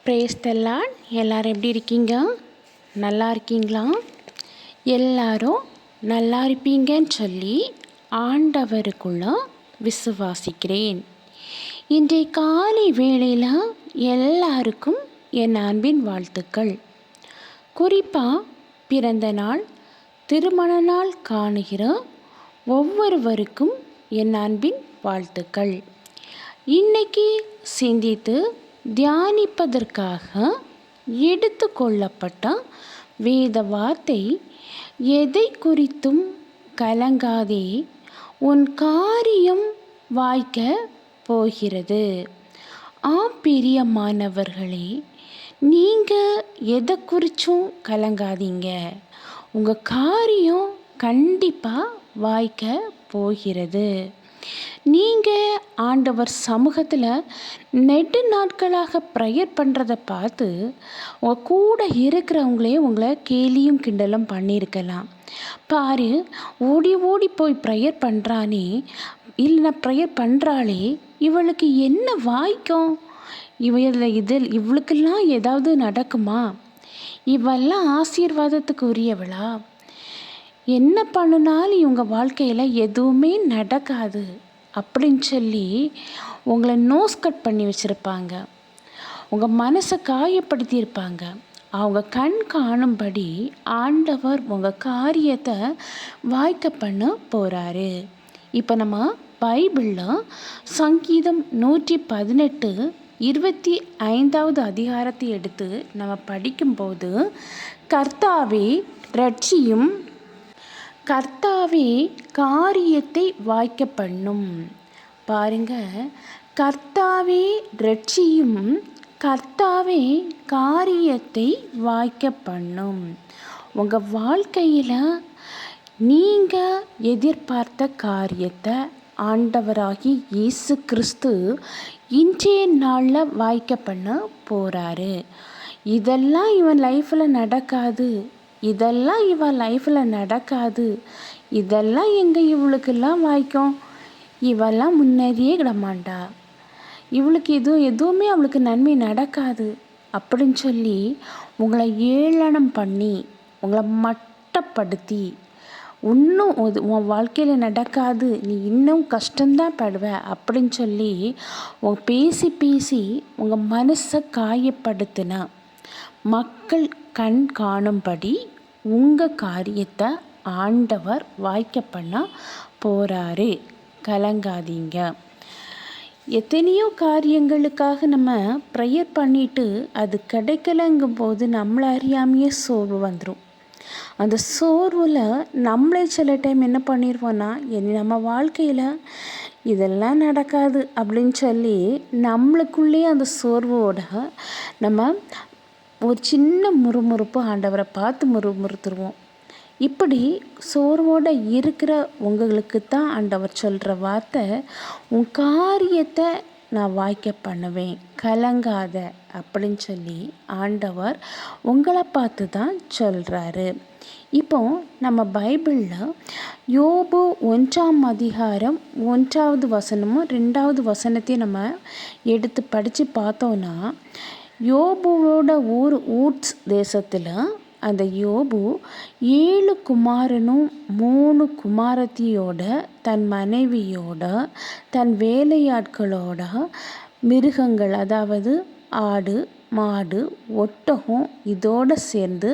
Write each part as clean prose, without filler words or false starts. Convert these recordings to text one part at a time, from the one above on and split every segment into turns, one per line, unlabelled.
Praise the Lord. எல்லாரும் எப்படி இருக்கீங்க? நல்லா இருக்கீங்களா? எல்லாரும் நல்லா இருப்பீங்கன்னு சொல்லி ஆண்டவருக்குள்ள விசுவாசிக்கிறேன். இன்றைய காலை வேளையில் எல்லாருக்கும் என் அன்பின் வாழ்த்துக்கள். குறிப்பாக பிறந்த நாள், திருமண நாள் காணுகிற ஒவ்வொருவருக்கும் என் அன்பின் வாழ்த்துக்கள். இன்னைக்கு சிந்தித்து தியானிப்பதற்காக எடுத்து கொள்ளப்பட்ட வேத வார்த்தை, எதை குறித்தும் கலங்காதே, உன் காரியம் வாய்க்க போகிறது. பிரியமானவர்களே, நீங்கள் எதை குறித்தும் கலங்காதீங்க. உங்கள் காரியம் கண்டிப்பாக வாய்க்க போகிறது. நீங்கள் ஆண்டவர் சமூகத்தில் நெடு நாட்களாக ப்ரேயர் பண்ணுறதை பார்த்து உங்கள் கூட இருக்கிறவங்களே உங்களை கேலியும் கிண்டலும் பண்ணியிருக்கலாம். பாரு, ஓடி ஓடி போய் ப்ரேயர் பண்ணுறானே, இல்லைனா ப்ரேயர் பண்ணுறாளே, இவளுக்கு என்ன வாய்க்கும்? இவளுக்கெல்லாம் ஏதாவது நடக்குமா? இவெல்லாம் ஆசீர்வாதத்துக்கு உரியவளா? என்ன பண்ணினாலும் இவங்க வாழ்க்கையில் எதுவுமே நடக்காது அப்படின்னு சொல்லி உங்களை நோஸ் கட் பண்ணி வச்சுருப்பாங்க. உங்கள் மனசை காயப்படுத்தியிருப்பாங்க. அவங்க கண் காணும்படி ஆண்டவர் உங்கள் காரியத்தை வாய்க்க பண்ண போகிறாரு. இப்போ நம்ம பைபிளில் சங்கீதம் 118:25 அதிகாரத்தை எடுத்து நம்ம படிக்கும்போது, கர்த்தாவே ரட்சியும், கர்த்தாவே காரியத்தை வாய்க்க பண்ணும். பாருங்க, கர்த்தாவே ரட்சியும், கர்த்தாவே காரியத்தை வாய்க்க பண்ணும். உங்கள் வாழ்க்கையில் நீங்கள் எதிர்பார்த்த காரியத்தை ஆண்டவராகி இயேசு கிறிஸ்து இன்றைய நாளில் வாய்க்க பண்ண போகிறாரு. இதெல்லாம் இவன் லைஃப்பில் நடக்காது, இதெல்லாம் இவன் லைஃப்பில் நடக்காது, இதெல்லாம் எங்கே இவளுக்கெல்லாம் வாய்க்கும், இவெல்லாம் முன்னேறியே கிடமாண்டா, இவளுக்கு எதுவுமே அவளுக்கு நன்மை நடக்காது அப்படின்னு சொல்லி உங்களை ஏளனம் பண்ணி, உங்களை மட்டப்படுத்தி, இன்னும் உன் வாழ்க்கையில் நடக்காது, நீ இன்னும் கஷ்டம்தான் படுவ அப்படின்னு சொல்லி பேசி பேசி உங்கள் மனசை காயப்படுத்தினா மக்கள் கண் காணும்படி உங்கள் காரியத்தை ஆண்டவர் வாய்க்க பண்ண போகிறாரு. கலங்காதீங்க. எத்தனையோ காரியங்களுக்காக நம்ம ப்ரேயர் பண்ணிவிட்டு அது கிடைக்கலங்கும் போது நம்மளை அறியாமையே சோர்வு வந்துடும். அந்த சோர்வில் நம்மளே சில டைம் என்ன பண்ணிடுவோன்னா, நம்ம வாழ்க்கையில் இதெல்லாம் நடக்காது அப்படின்னு சொல்லி நம்மளுக்குள்ளே அந்த சோர்வோட நம்ம ஒரு சின்ன முறுமுறுப்பு ஆண்டவரை பார்த்து முறுமுறுத்துருவோம். இப்படி சோர்வோடு இருக்கிற உங்களுக்கு தான் ஆண்டவர் சொல்கிற வார்த்தை, உன் காரியத்தை நான் வாய்க்க பண்ணுவேன், கலங்காத அப்படின்னு சொல்லி ஆண்டவர் உங்களை பார்த்து தான் சொல்கிறாரு. இப்போ நம்ம பைபிளில் யோபு 1:1 2 வசனத்தையும் நம்ம எடுத்து படித்து பார்த்தோன்னா, யோபுவோட ஊட்ஸ் தேசத்தில் அந்த யோபு 7 குமாரனும் 3 குமாரத்தியோட, தன் மனைவியோட, தன் வேலையாட்களோட, மிருகங்கள் அதாவது ஆடு மாடு ஒட்டகம் இதோடு சேர்ந்து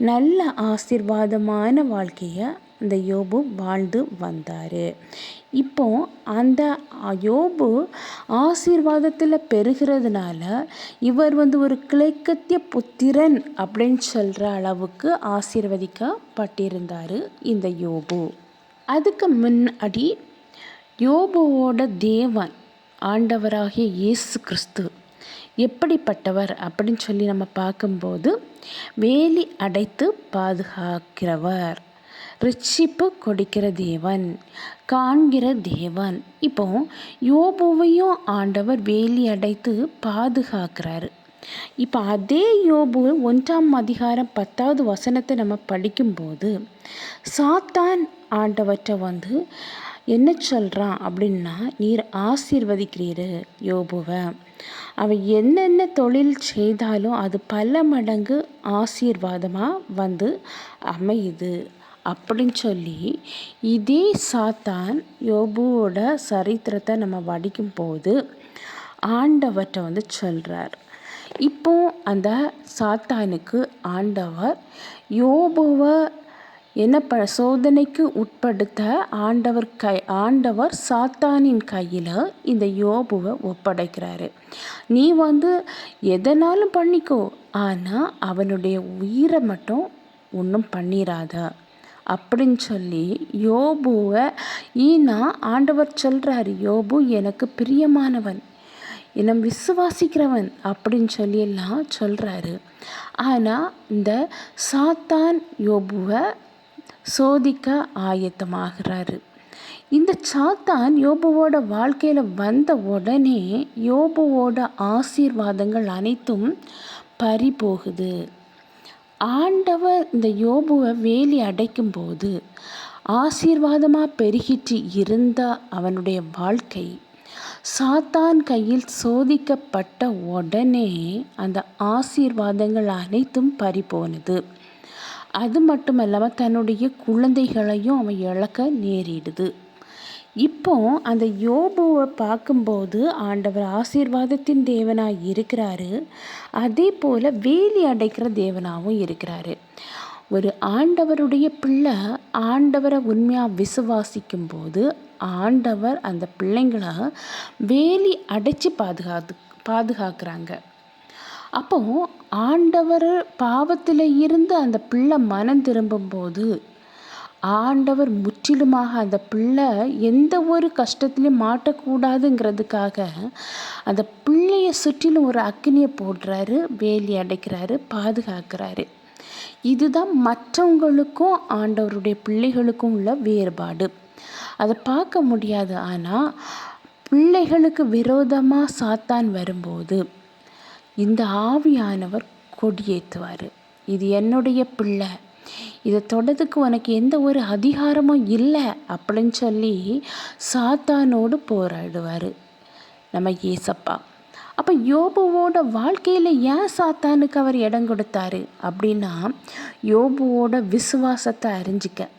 நல்ல ஆசீர்வாதமான வாழ்க்கையை அந்த யோபு வாழ்ந்து வந்தார். இப்போ அந்த யோபு ஆசீர்வாதத்தில் பெறுகிறதுனால இவர் ஒரு கிழக்கத்திய புத்திரன் அப்படின்னு சொல்கிற அளவுக்கு ஆசீர்வதிக்கப்பட்டிருந்தார் இந்த யோபு. அதுக்கு முன்னாடி யோபுவோட தேவன் ஆண்டவராகிய இயேசு கிறிஸ்து எப்படிப்பட்டவர் அப்படின்னு சொல்லி நம்ம பார்க்கும்போது, வேலி அடைத்து பாதுகாக்கிறவர், ரட்சிப்பு கொடுக்கிற தேவன், காண்கிற தேவன். இப்போ யோபுவையும் ஆண்டவர் வேலி அடைத்து பாதுகாக்கிறாரு. இப்போ அதே யோபு 1:10 நம்ம படிக்கும்போது, சாத்தான் ஆண்டவற்றை என்ன சொல்கிறான் அப்படின்னா, நீர் ஆசீர்வதிக்கிறீரு யோபுவை, அவன் என்னென்ன தொழில் செய்தாலும் அது பல மடங்கு ஆசீர்வாதமாக வந்து அமையுது அப்படின்னு சொல்லி, இதே சாத்தான் யோபுவோட சரித்திரத்தை நம்ம படிக்கும்போது ஆண்டவர்கிட்ட வந்து சொல்கிறார். இப்போ அந்த சாத்தானுக்கு ஆண்டவர் யோபுவை என்ன சோதனைக்கு உட்படுத்த ஆண்டவர் சாத்தானின் கையில் இந்த யோபுவை ஒப்படைக்கிறாரு. நீ வந்து எதனாலும் பண்ணிக்கோ, ஆனால் அவனுடைய உயிரை மட்டும் ஒன்றும் பண்ணிடாத அப்படின்னு சொல்லி யோபுவை ஆண்டவர் சொல்கிறாரு, யோபு எனக்கு பிரியமானவன், என்னை விசுவாசிக்கிறவன் அப்படின்னு சொல்லியெல்லாம் சொல்கிறாரு. ஆனால் இந்த சாத்தான் யோபுவை சோதிக்க ஆயத்தமாகிறாரு. இந்த சாத்தான் யோபுவோட வாழ்க்கையில் வந்த உடனே யோபுவோட ஆசீர்வாதங்கள் அனைத்தும் பறி போகுது. ஆண்டவர் இந்த யோபுவை வேலி அடைக்கும்போது ஆசீர்வாதமாக பெருகிட்டு இருந்த அவனுடைய வாழ்க்கை சாத்தான் கையில் சோதிக்கப்பட்ட உடனே அந்த ஆசீர்வாதங்கள் அனைத்தும் பறி போனது. அது மட்டும் இல்லாமல் தன்னுடைய குழந்தைகளையும் அவன் இழக்க நேரிடுது. இப்போ அந்த யோபுவை பார்க்கும்போது ஆண்டவர் ஆசீர்வாதத்தின் தேவனாக இருக்கிறாரு, அதே போல் வேலி அடைக்கிற தேவனாகவும் இருக்கிறாரு. ஒரு ஆண்டவருடைய பிள்ளை ஆண்டவரை உண்மையாக விசுவாசிக்கும் போது ஆண்டவர் அந்த பிள்ளைங்களை வேலி அடைச்சி பாதுகாக்கிறாங்க. அப்போ ஆண்டவர் பாவத்தில் இருந்து அந்த பிள்ளை மனம் திரும்பும்போது ஆண்டவர் முற்றிலுமாக அந்த பிள்ளை எந்த ஒரு கஷ்டத்துலையும் மாட்டக்கூடாதுங்கிறதுக்காக அந்த பிள்ளையை சுற்றிலும் ஒரு அக்கினியை போடுறாரு, வேலி அடைக்கிறாரு, பாதுகாக்கிறாரு. இதுதான் மற்றவங்களுக்கும் ஆண்டவருடைய பிள்ளைகளுக்கும் உள்ள வேறுபாடு. அதை பார்க்க முடியாது. ஆனால் பிள்ளைகளுக்கு விரோதமாக சாத்தான் வரும்போது இந்த ஆவியானவர் கொடியேற்றுவார். இது என்னுடைய பிள்ளை, இதை தொடதுக்கு உனக்கு எந்த ஒரு அதிகாரமும் இல்லை அப்படின்னு சொல்லி சாத்தானோடு போராடுவார் நம்ம ஏசப்பா. அப்போ யோபுவோட வாழ்க்கையில் ஏன் சாத்தானுக்கு அவர் இடம் கொடுத்தாரு அப்படின்னா, யோபுவோட விசுவாசத்தை அறிஞ்சிக்க.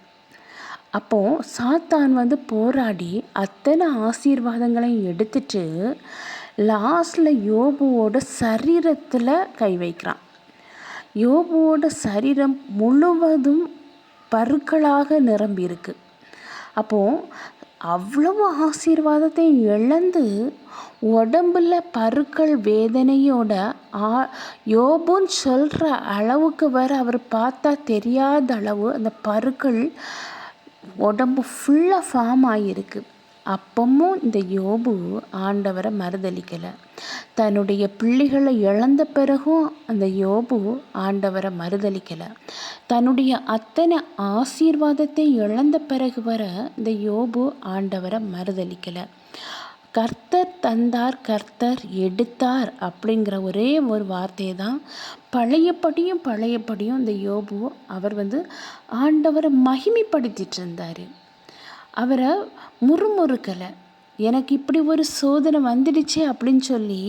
அப்போது சாத்தான் வந்து போராடி அத்தனை ஆசீர்வாதங்களையும் எடுத்துட்டு லாஸ்டில் யோபுவோட சரீரத்தில் கை வைக்கிறான். யோபுவோட சரீரம் முழுவதும் பருக்களாக நிரம்பி இருக்கு. அப்போது அவ்வளவு ஆசீர்வாதத்தை இழந்து உடம்புல பருக்கள் வேதனையோட யோபுன்னு சொல்கிற அளவுக்கு வர அவர் பார்த்தா தெரியாத அளவு அந்த பருக்கள் உடம்பு ஃபுல்லாக ஃபார்ம் ஆகியிருக்கு. அப்பமும் இந்த யோபு ஆண்டவரை மறுதளிக்கலை. தன்னுடைய பிள்ளைகளை இழந்த பிறகும் அந்த யோபு ஆண்டவரை மறுதளிக்கலை. தன்னுடைய அத்தனை ஆசீர்வாதத்தை இழந்த பிறகு வர இந்த யோபு ஆண்டவரை மறுதளிக்கலை. கர்த்தர் தந்தார், கர்த்தர் எடுத்தார் அப்படிங்கிற ஒரே ஒரு வார்த்தையை தான் பழையபடியும் இந்த யோபு அவர் வந்து ஆண்டவரை மகிமைப்படுத்திட்டு இருந்தார். அவரை முறுமுறுக்கலை. எனக்கு இப்படி ஒரு சோதனை வந்துடுச்சு அப்படின்னு சொல்லி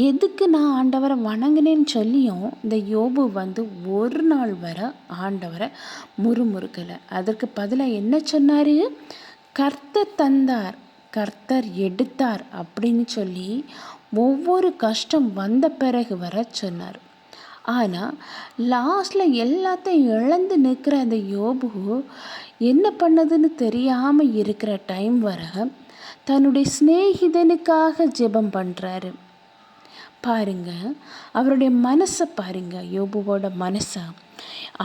எதுக்கு நான் ஆண்டவரை வணங்கினேன்னு சொல்லியும் இந்த யோபு வந்து ஒரு நாள் வர ஆண்டவரை முறுமுறுக்கலை. அதற்கு பதிலாக என்ன சொன்னார்? கர்த்தர் தந்தார், கர்த்தர் எடுத்தார் அப்படின்னு சொல்லி ஒவ்வொரு கஷ்டம் வந்த பிறகு வர சொன்னார். ஆனால் லாஸ்டில் எல்லாத்தையும் இழந்து நிற்கிற அந்த யோபு என்ன பண்ணதுன்னு தெரியாமல் இருக்கிற டைம் வர தன்னுடைய சிநேகிதனுக்காக ஜெபம் பண்ணுறாரு. பாருங்க, அவருடைய மனசை பாருங்க, யோபுவோட மனசை.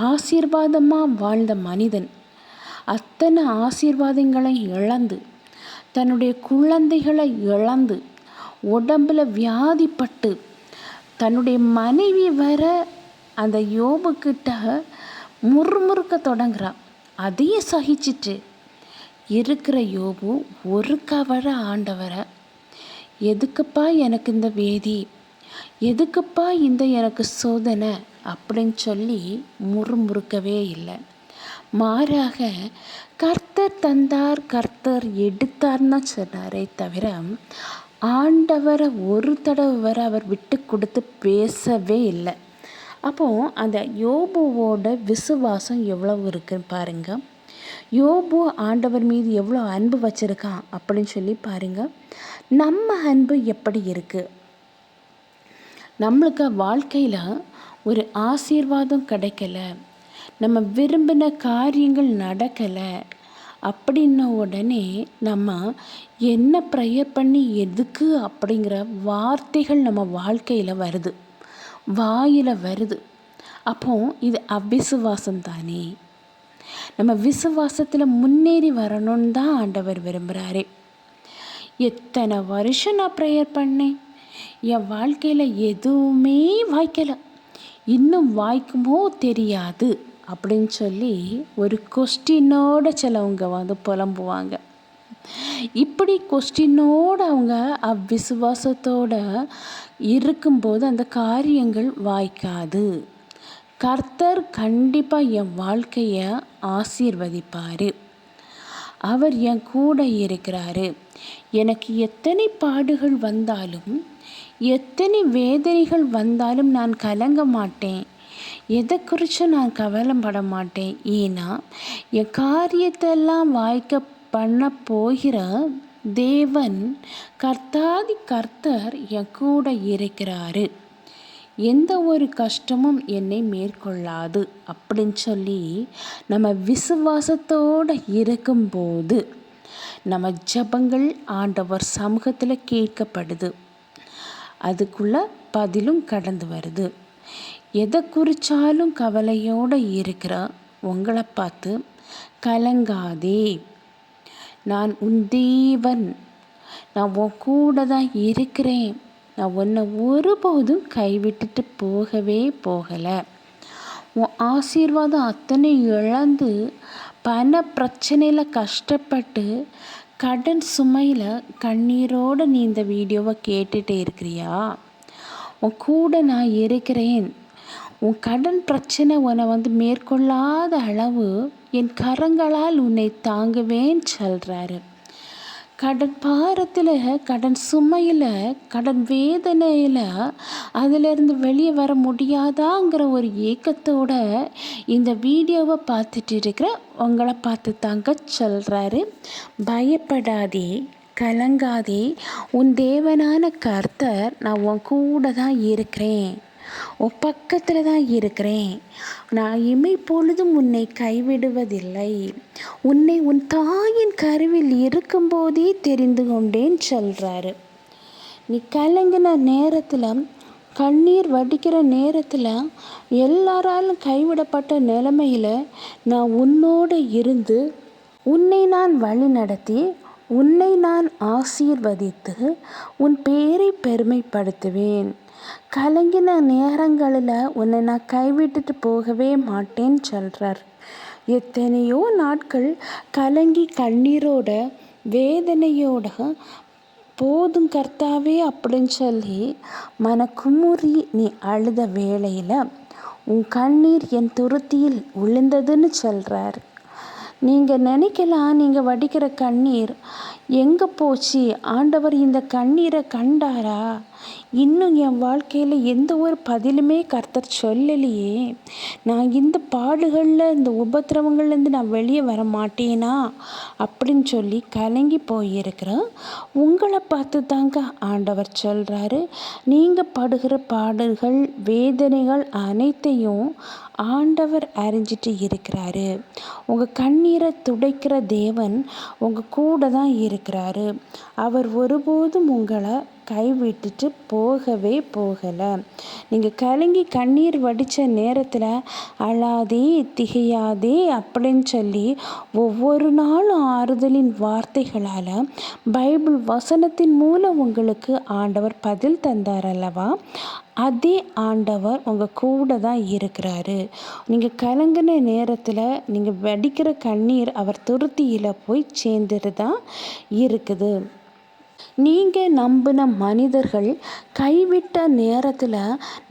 ஆசீர்வாதமாக வாழ்ந்த மனிதன் அத்தனை ஆசீர்வாதங்களை இழந்து, தன்னுடைய குழந்தைகளை இழந்து, உடம்புல வியாதிப்பட்டு, தன்னுடைய மனைவி வர அந்த யோபுக்கிட்ட முறுமுறுக்க தொடங்குறான். அதையும் சகிச்சிட்டு இருக்கிற யோபு ஒரு கவர ஆண்டவரை, எதுக்குப்பா எனக்கு இந்த வேதி, எதுக்குப்பா இந்த எனக்கு சோதனை அப்படின்னு சொல்லி முறுமுறுக்கவே இல்லை. மாறாக கர்த்தர் தந்தார் கர்த்தர் எடுத்தார்னு சொன்னாரே தவிர ஆண்டவரை ஒரு தடவை வர அவர் விட்டு கொடுத்து பேசவே இல்லை. அப்போது அந்த யோபுவோட விசுவாசம் எவ்வளவு இருக்குன்னு பாருங்கள். யோபு ஆண்டவர் மீது எவ்வளோ அன்பு வச்சுருக்கான் அப்படின்னு சொல்லி பாருங்கள். நம்ம அன்பு எப்படி இருக்குது? நம்மளுக்கு வாழ்க்கையில் ஒரு ஆசீர்வாதம் கிடைக்கல, நம்ம விரும்பின காரியங்கள் நடக்கலை அப்படின்ன உடனே நம்ம என்ன ப்ரேயர் பண்ணி எதுக்கு அப்படிங்கிற வார்த்தைகள் நம்ம வாழ்க்கையில் வருது, வாயில் வருது. அப்போ இது அவிசுவாசம் தானே. நம்ம விசுவாசத்தில் முன்னேறி வரணும்னு தான் ஆண்டவர் விரும்புகிறாரே. எத்தனை வருஷம் நான் ப்ரேயர் பண்ணேன், என் வாழ்க்கையில் எதுவுமே வாய்க்கலை, இன்னும் வாய்க்குமோ தெரியாது அப்படின்னு சொல்லி ஒரு கொஸ்டினோட சிலவங்க வந்து புலம்புவாங்க. இப்படி கொஸ்டினோடு அவங்க அவ்விசுவாசத்தோடு இருக்கும்போது அந்த காரியங்கள் வாய்க்காது. கர்த்தர் கண்டிப்பாக என் வாழ்க்கையை ஆசீர்வதிப்பார். அவர் என் கூட இருக்கிறாரு. எனக்கு எத்தனை பாடுகள் வந்தாலும் எத்தனை வேதனைகள் வந்தாலும் நான் கலங்க மாட்டேன், எதை குறித்தும் நான் கவலைப்பட மாட்டேன். ஏன்னா என் காரியத்தெல்லாம் வாய்க்க பண்ண போகிற தேவன் கர்த்தாதி கர்த்தர் என் கூட இருக்கிறாரு, எந்த ஒரு கஷ்டமும் என்னை மேற்கொள்ளாது அப்படின்னு சொல்லி நம்ம விசுவாசத்தோடு இருக்கும்போது நம்ம ஜெபங்கள் ஆண்டவர் சமூகத்தில் கேட்கப்படுது, அதுக்குள்ளே பதிலும் கடந்து வருது. எதை குறித்தாலும் கவலையோடு இருக்கிற உங்களை பார்த்து கலங்காதே, நான் உன் தேவன், நான் உன் கூட தான் இருக்கிறேன், நான் உன்னை ஒருபோதும் கைவிட்டுட்டு போகவே போகலை. உன் ஆசீர்வாதம் அத்தனை இழந்து பண பிரச்சனையில் கஷ்டப்பட்டு கடன் சுமையில் கண்ணீரோடு நீ இந்த வீடியோவை கேட்டுகிட்டே இருக்கிறியா? உன் கூட நான் இருக்கிறேன். உன் கடன் பிரச்சனை உன்னை வந்து மேற்கொள்ளாத அளவு என் கரங்களால் உன்னை தாங்குவேன்னு சொல்கிறாரு. கடன் பாரத்தில், கடன் சுமையில், கடன் வேதனையில் அதிலிருந்து வெளியே வர முடியாதாங்கிற ஒரு ஏக்கத்தோட இந்த வீடியோவை பார்த்துட்டு இருக்கிற உங்களை பார்த்து தாங்க சொல்கிறாரு. பயப்படாதே, கலங்காதே, உன் தேவனான கர்த்தர் நான் உன் கூட தான் இருக்கிறேன், உன் பக்கத்தில் தான் இருக்கிறேன், நான் இமைப்பொழுதும் உன்னை கைவிடுவதில்லை, உன்னை உன் தாயின் கருவில் இருக்கும்போதே தெரிந்து கொண்டேன்னு சொல்கிறாரு. நீ கலங்கின நேரத்தில், கண்ணீர் வடிக்கிற நேரத்தில், எல்லாராலும் கைவிடப்பட்ட நிலைமையில் நான் உன்னோடு இருந்து உன்னை நான் வழி நடத்தி உன்னை நான் ஆசீர்வதித்து உன் பேரை பெருமைப்படுத்துவேன். கலங்கின நேரங்களில் உன்னை நான் கைவிட்டுட்டு போகவே மாட்டேன்னு சொல்கிறார். எத்தனையோ நாட்கள் கலங்கி கண்ணீரோட வேதனையோட போதும் கர்த்தாவே அப்படின்னு சொல்லி மனக்குமுறி நீ அழுத வேளையில் உன் கண்ணீர் என் துருத்தியில் விழுந்ததுன்னு சொல்கிறார். நீங்கள் நினைக்கலாம், நீங்கள் வடிக்கிற கண்ணீர் எங்கே போச்சு, ஆண்டவர் இந்த கண்ணீரை கண்டாரா, இன்னும் என் வாழ்க்கையில் எந்த ஒரு பதிலுமே கர்த்தர் சொல்லலையே, நான் இந்த பாடுகளில் இந்த உபத்திரவங்கள்லேருந்து நான் வெளியே வர மாட்டேனா அப்படின்னு சொல்லி கலங்கி போயிருக்கிறேன். உங்களை பார்த்து தாங்க ஆண்டவர் சொல்கிறாரு. நீங்கள் படுகிற பாடுகள் வேதனைகள் அனைத்தையும் ஆண்டவர் அறிஞ்சிட்டு இருக்கிறாரு. உங்கள் கண்ணீரை துடைக்கிற தேவன் உங்கள் கூட தான் இருக்கிறாரு. அவர் ஒருபோதும் உங்களை கைவிட்டுட்டு போகவே போகலை. நீங்கள் கலங்கி கண்ணீர் வடித்த நேரத்தில் அழாதே திகையாதே அப்படின்னு சொல்லி ஒவ்வொரு நாளும் ஆறுதலின் வார்த்தைகளால் பைபிள் வசனத்தின் மூலம் உங்களுக்கு ஆண்டவர் பதில் தந்தார் அல்லவா? அதே ஆண்டவர் உங்கள் கூட தான் இருக்கிறாரு. நீங்கள் கலங்கின நேரத்தில் நீங்கள் வடிக்கிற கண்ணீர் அவர் துருத்தியில் போய் சேர்ந்துட்டு தான் இருக்குது. நீங்கள் நம்பின மனிதர்கள் கைவிட்ட நேரத்தில்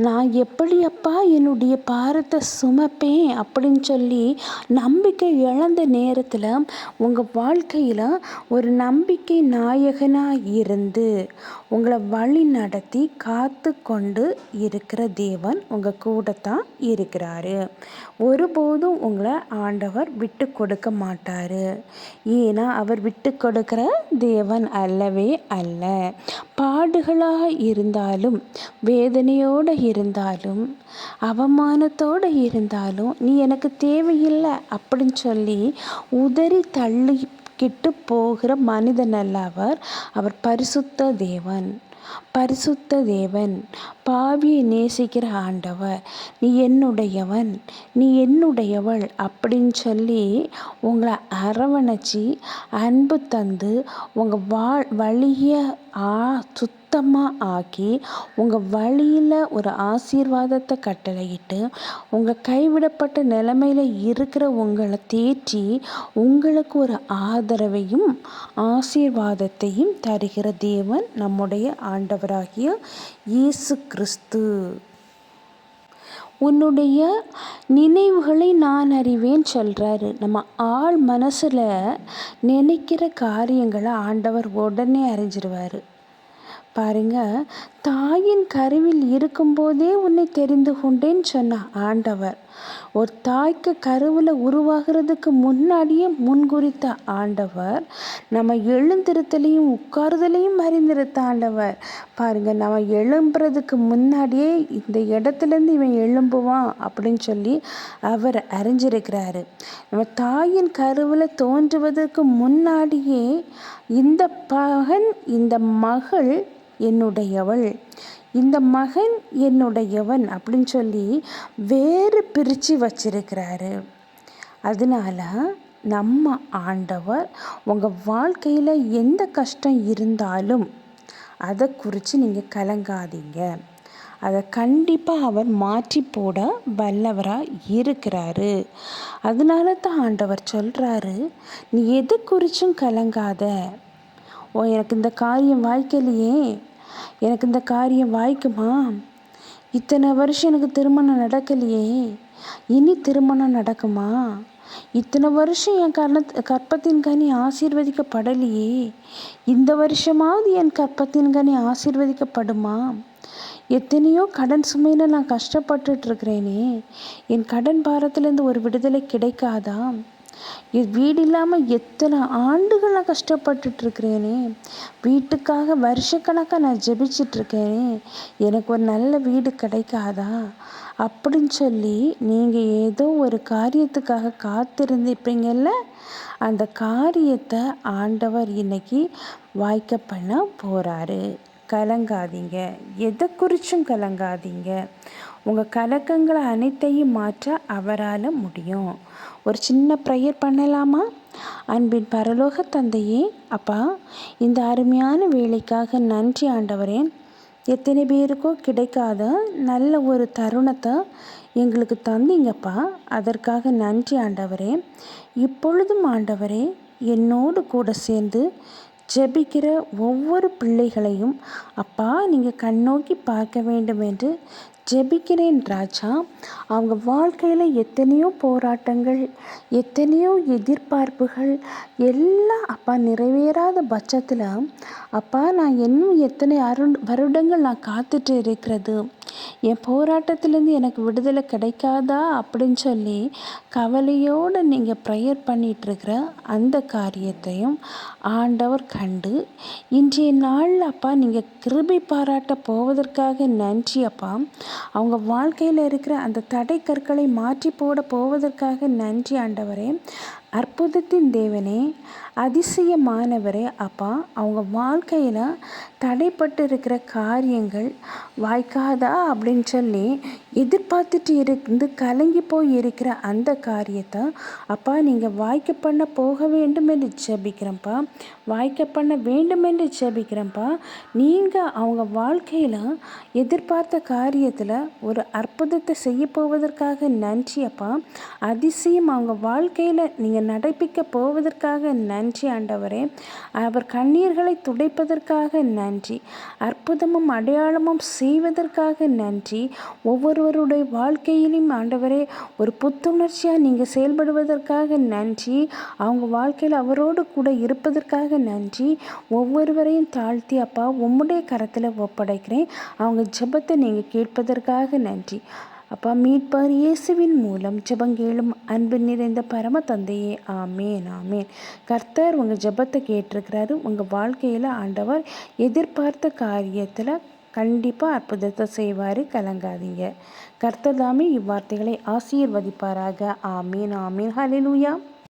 நான் எப்படியப்பா என்னுடைய பாரத்தை சுமப்பேன் அப்படின்னு சொல்லி நம்பிக்கை இழந்த நேரத்தில் உங்கள் வாழ்க்கையில் ஒரு நம்பிக்கை நாயகனாக இருந்து உங்களை வழி நடத்தி காத்து கொண்டு இருக்கிற தேவன் உங்கள் கூட தான் இருக்கிறாரு. ஒருபோதும் உங்களை ஆண்டவர் விட்டு கொடுக்க மாட்டார். ஏன்னா அவர் விட்டு கொடுக்கிற தேவன் அல்லவே அல்ல. பாடுகளாக இருந்தாலும், வேதனையோடு இருந்தாலும், அவமானத்தோடு இருந்தாலும் நீ எனக்கு தேவையில்லை அப்படின்னு சொல்லி உதறி தள்ளிக்கிட்டு போகிற மனிதன் அல்ல அவர். அவர் பரிசுத்த தேவன். பரிசுத்த தேவன், பாவியை நேசிக்கிற ஆண்டவர். நீ என்னுடையவன், நீ என்னுடையவள் அப்படின்னு சொல்லி உங்களை அரவணைச்சி அன்பு தந்து உங்கள் வழியை சுத்தமாக ஆக்கி உங்கள் வழியில் ஒரு ஆசீர்வாதத்தை கட்டளையிட்டு உங்கள் கைவிடப்பட்ட நிலைமையில் இருக்கிற உங்களை தேற்றி உங்களுக்கு ஒரு ஆதரவையும் ஆசீர்வாதத்தையும் தருகிற தேவன் நம்முடைய ஆண்டவராகிய இயேசு கிறிஸ்து. உன்னுடைய நினைவுகளை நான் அறிவேன் சொல்கிறாரு. நம்ம ஆள் மனசில் நினைக்கிற காரியங்களை ஆண்டவர் உடனே அறிஞ்சிருவார். பாருங்க, தாயின் கருவில் இருக்கும்போதே உன்னை தெரிந்து கொண்டேன்னு சொன்ன ஆண்டவர் ஒரு தாய்க்கு கருவில் உருவாகிறதுக்கு முன்னாடியே முன்குறித்த ஆண்டவர் நம்ம எழுந்திருத்தலையும் உட்காருதலையும் அறிந்திருத்த ஆண்டவர். பாருங்க, நம்ம எழும்புறதுக்கு முன்னாடியே இந்த இடத்துலேருந்து இவன் எழும்புவான் அப்படின்னு சொல்லி அவர் அறிஞ்சிருக்கிறாரு. நம்ம தாயின் கருவில் தோன்றுவதற்கு முன்னாடியே இந்த பகன் இந்த மகள் என்னுடையவள், இந்த மகன் என்னுடையவன் அப்படின்னு சொல்லி வேறு பிரித்து வச்சிருக்கிறாரு. அதனால நம்ம ஆண்டவர் உங்கள் வாழ்க்கையில் எந்த கஷ்டம் இருந்தாலும் அதை குறித்து நீங்கள் கலங்காதீங்க. அதை கண்டிப்பாக அவர் மாற்றி போட வல்லவராக இருக்கிறாரு. அதனால தான் ஆண்டவர் சொல்கிறாரு, நீ எது குறித்தும் கலங்காத. எனக்கு இந்த காரியம் வாய்க்கலையே, எனக்கு இந்த காரியம் வாய்க்குமா, இத்தனை வருஷம் எனக்கு திருமணம் நடக்கலையே, இனி திருமணம் நடக்குமா, இத்தனை வருஷம் என் கற்பத்தின் கனி ஆசீர்வதிக்கப்படலையே, இந்த வருஷமாவது என் கற்பத்தின் கனி ஆசீர்வதிக்கப்படுமா, எத்தனையோ கடன் சுமையில் நான் கஷ்டப்பட்டுட்ருக்கிறேனே, என் கடன் பாரத்துலேருந்து ஒரு விடுதலை கிடைக்காதா, வீடு இல்லாமல் எத்தனை ஆண்டுகள் நான் கஷ்டப்பட்டுட்ருக்கிறேனே, வீட்டுக்காக வருஷக்கணக்காக நான் ஜெபிச்சிட்ருக்கேனே, எனக்கு ஒரு நல்ல வீடு கிடைக்காதா அப்படின்னு சொல்லி நீங்கள் ஏதோ ஒரு காரியத்துக்காக காத்திருந்திருப்பீங்கள்ல, அந்த காரியத்தை ஆண்டவர் இன்னைக்கு வாய்க்க பண்ண போகிறாரு. கலங்காதீங்க, எதை குறித்தும் கலங்காதீங்க. உங்கள் கலக்கங்களை அனைத்தையும் மாற்ற அவரால் முடியும். ஒரு சின்ன ப்ரேயர் பண்ணலாமா? அன்பின் பரலோக தந்தையே, அப்பா, இந்த அருமையான வேலைக்காக நன்றி ஆண்டவரே. எத்தனை பேருக்கோ கிடைக்காத நல்ல ஒரு தருணத்தை எங்களுக்கு தந்தீங்கப்பா, அதற்காக நன்றி ஆண்டவரே. இப்பொழுதும் ஆண்டவரே, என்னோடு கூட சேர்ந்து ஜெபிக்கிற ஒவ்வொரு பிள்ளைகளையும் அப்பா நீங்கள் கண்ணோக்கி பார்க்க வேண்டும் என்று ஜெபிக்கிறேன் ராஜா. அவங்க வாழ்க்கையில் எத்தனையோ போராட்டங்கள், எத்தனையோ எதிர்பார்ப்புகள் எல்லாம் அப்பா நிறைவேறாத பட்சத்தில் அப்பா நான் இன்னும் எத்தனை வருடங்கள் நான் காத்துட்டு இருக்கிறது, என் போராட்டத்திலேருந்து எனக்கு விடுதலை கிடைக்காதா அப்படின்னு சொல்லி கவலையோடு நீங்கள் ப்ரேயர் பண்ணிகிட்ருக்கிற அந்த காரியத்தையும் ஆண்டவர் கண்டு இன்றைய நாளில் அப்பா நீங்கள் கிருபை பாராட்ட போவதற்காக நன்றி அப்பா. அவங்க வாழ்க்கையில் இருக்கிற அந்த தடை கற்களை மாற்றி போட போவதற்காக நன்றி ஆண்டவரே. அற்புதத்தின் தேவனே, அதிசயமானவரே அப்பா, அவங்க வாழ்க்கையில் தடைப்பட்டு இருக்கிற காரியங்கள் வாய்க்காதா அப்படின்னு சொல்லி எதிர்பார்த்துட்டு இருந்து கலங்கி போய் இருக்கிற அந்த காரியத்தை அப்பா நீங்கள் வாய்க்க பண்ண போக வேண்டும் என்று ஜெபிக்கிறேன்ப்பா. வாய்க்க பண்ண வேண்டும் என்று ஜெபிக்கிறேன்ப்பா. நீங்கள் அவங்க வாழ்க்கையில் எதிர்பார்த்த காரியத்தில் ஒரு அற்புதத்தை செய்ய போவதற்காக நன்றி அப்பா. அதிசயம் அவங்க வாழ்க்கையில் நீங்கள் நடப்பிக்க போவதற்காக நன்றி ஆண்டவரே. அவர் கண்ணீர்களை துடைப்பதற்காக நன்றி. அற்புதமும் அடையாளமும் செய்வதற்காக நன்றி. ஒவ்வொருவருடைய வாழ்க்கையிலும் ஆண்டவரே ஒரு புத்துணர்ச்சியாக நீங்கள் செயல்படுவதற்காக நன்றி. அவங்க வாழ்க்கையில் அவரோடு கூட இருப்பதற்காக நன்றி. ஒவ்வொருவரையும் தாழ்த்தி அப்பா உம்முடைய கரத்தில் ஒப்படைக்கிறேன். அவங்க ஜெபத்தை நீங்கள் கேட்பதற்காக நன்றி அப்பா. மீட்பர் இயேசுவின் மூலம் ஜெபங்கேளும் அன்பு நிறைந்த பரம தந்தையே, ஆமேன் ஆமேன். கர்த்தர் உங்கள் ஜெபத்தை கேட்டிருக்கிறாரு. உங்கள் வாழ்க்கையில் ஆண்டவர் எதிர்பார்த்த காரியத்தில் கண்டிப்பாக அற்புதத்தை செய்வார். கலங்காதீங்க. கர்த்தர் தாமே இவ்வார்த்தைகளை ஆசீர்வதிப்பாராக. ஆமீன் ஆமீன். ஹல்லேலூயா.